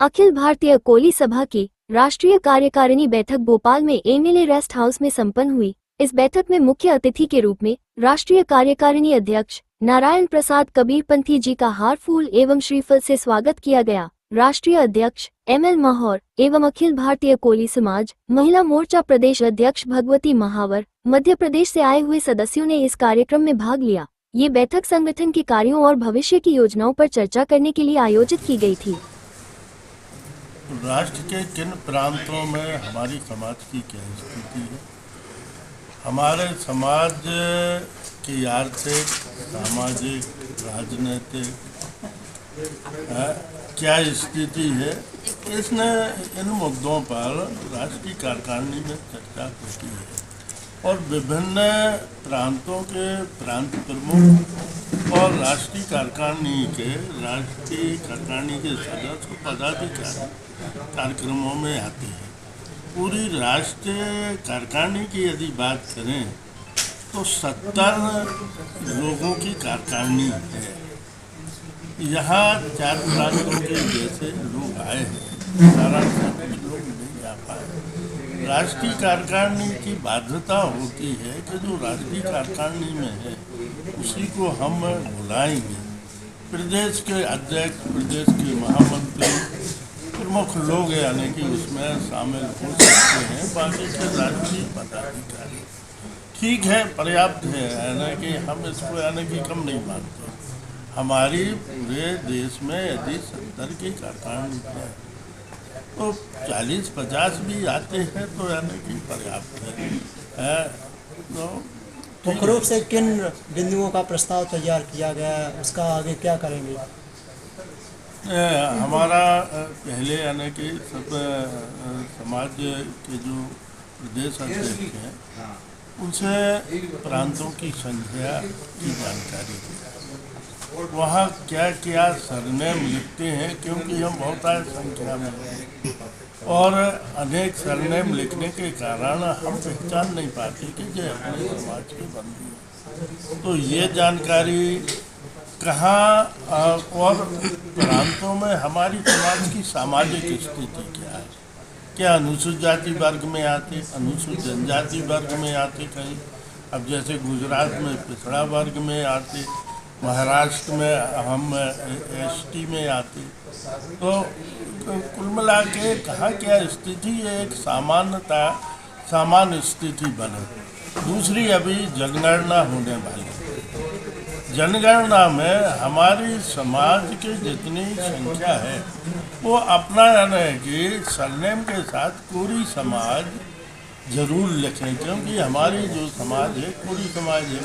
अखिल भारतीय कोली सभा की राष्ट्रीय कार्यकारिणी बैठक भोपाल में एमएलए रेस्ट हाउस में संपन्न हुई। इस बैठक में मुख्य अतिथि के रूप में राष्ट्रीय कार्यकारिणी अध्यक्ष नारायण प्रसाद कबीरपंथी जी का हार फूल एवं श्रीफल से स्वागत किया गया। राष्ट्रीय अध्यक्ष एमएल महावर एवं अखिल भारतीय कोली समाज महिला मोर्चा प्रदेश अध्यक्ष भगवती महावर मध्य प्रदेश से आए हुए सदस्यों ने इस कार्यक्रम में भाग लिया। ये बैठक संगठन के कार्यों और भविष्य की योजनाओं पर चर्चा करने के लिए आयोजित की गई थी। राष्ट्र के किन प्रांतों में हमारी समाज की क्या स्थिति है, हमारे समाज की आर्थिक, सामाजिक, राजनीतिक क्या स्थिति है, इन मुद्दों पर राष्ट्रीय कार्यकारिणी में चर्चा होती है और विभिन्न प्रांतों के प्रांत प्रमुख और राष्ट्रीय कार्यकारिणी के सदस्य पदाधिकारी कार्यक्रमों में आते हैं। पूरी राष्ट्रीय कार्यकारिणी की यदि बात करें तो 70 लोगों की कार्यकारिणी है। यहाँ 4 प्रांतों के जैसे लोग आए हैं, सारा कुछ लोग नहीं आ पाए। राष्ट्रीय कार्यकारिणी की बाध्यता होती है कि जो राष्ट्रीय कार्यकारिणी में है उसी को हम बुलाएंगे। प्रदेश के अध्यक्ष, प्रदेश के महामंत्री, प्रमुख लोग यानी कि उसमें शामिल हो सकते हैं। बाकी के राष्ट्रीय पदाधिकारी ठीक है, पर्याप्त है, यानी कि हम इसको यानी कि कम नहीं मानते। हमारी पूरे देश में यदि 70 की कार्यकारिणी है तो 40-50 भी आते हैं तो यानी कि पर्याप्त है। तो मुख्य रूप से किन बिंदुओं का प्रस्ताव तैयार किया गया है, उसका आगे क्या करेंगे? हमारा पहले यानी कि सब समाज के जो प्रदेश अध्यक्ष हैं उनसे प्रांतों की संख्या की जानकारी है, वहाँ क्या क्या सरनेम लिखते हैं, क्योंकि हम बहुत संख्या में हैं और अनेक सरनेम लिखने के कारण हम पहचान नहीं पाते कि ये अपने समाज के बंधु हैं। तो ये जानकारी कहाँ और प्रांतों में हमारी समाज की सामाजिक स्थिति क्या है, क्या अनुसूचित जाति वर्ग में आते, अनुसूचित जनजाति वर्ग में आते कहीं, अब जैसे गुजरात में पिछड़ा वर्ग में आते, महाराष्ट्र में हम एसटी में आते। तो कुल मिला के कहाँ क्या स्थिति है, एक सामान्य स्थिति बने। दूसरी अभी जनगणना होने वाली है। जनगणना में हमारी समाज की जितनी संख्या है वो अपना यानी कि सरनेम के साथ पूरी समाज जरूर लिखें, क्योंकि हमारी जो समाज है पूरी समाज है,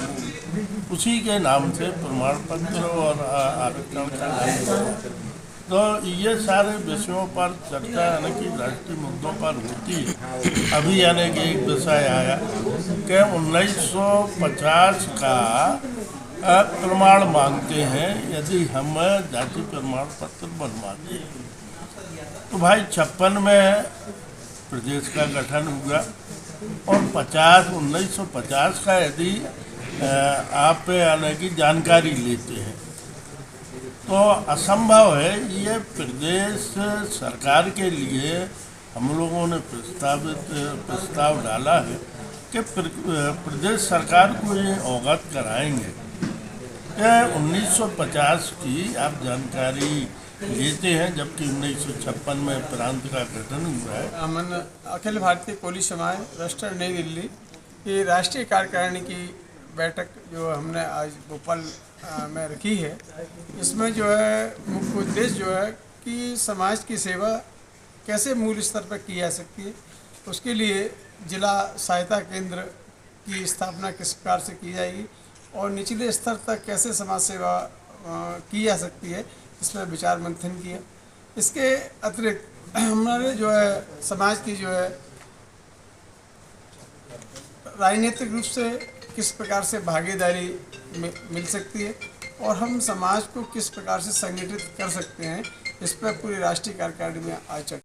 उसी के नाम से प्रमाण पत्र और आरक्षण का। तो ये सारे विषयों पर चर्चा यानी कि राष्ट्रीय मुद्दों पर होती है। अभी यानी कि एक विषय आया कि 1950 का प्रमाण मांगते हैं यदि हम जाति प्रमाण पत्र बनवाते हैं। तो भाई 56 में प्रदेश का गठन हुआ और 1950 का यदि आप यानी कि जानकारी लेते हैं तो असंभव है। ये प्रदेश सरकार के लिए हम लोगों ने प्रस्ताव डाला है कि प्रदेश सरकार को ये अवगत कराएंगे कि 1950 की आप जानकारी लेते हैं, जबकि 1956 में प्रांत का गठन हुआ है। अमन अखिल भारतीय कोली समाज राष्ट्र नई दिल्ली की राष्ट्रीय कार्यकारिणी की बैठक जो हमने आज भोपाल में रखी है, इसमें जो है मुख्य उद्देश्य जो है कि समाज की सेवा कैसे मूल स्तर पर की जा सकती है, उसके लिए जिला सहायता केंद्र की स्थापना किस प्रकार से की जाएगी और निचले स्तर तक कैसे समाज सेवा की जा सकती है, इसमें विचार मंथन किया। इसके अतिरिक्त हमारे जो है समाज की जो है राजनीतिक रूप से किस प्रकार से भागीदारी मिल सकती है और हम समाज को किस प्रकार से संगठित कर सकते हैं, इस पर पूरी राष्ट्रीय कार्यकारिणी में आज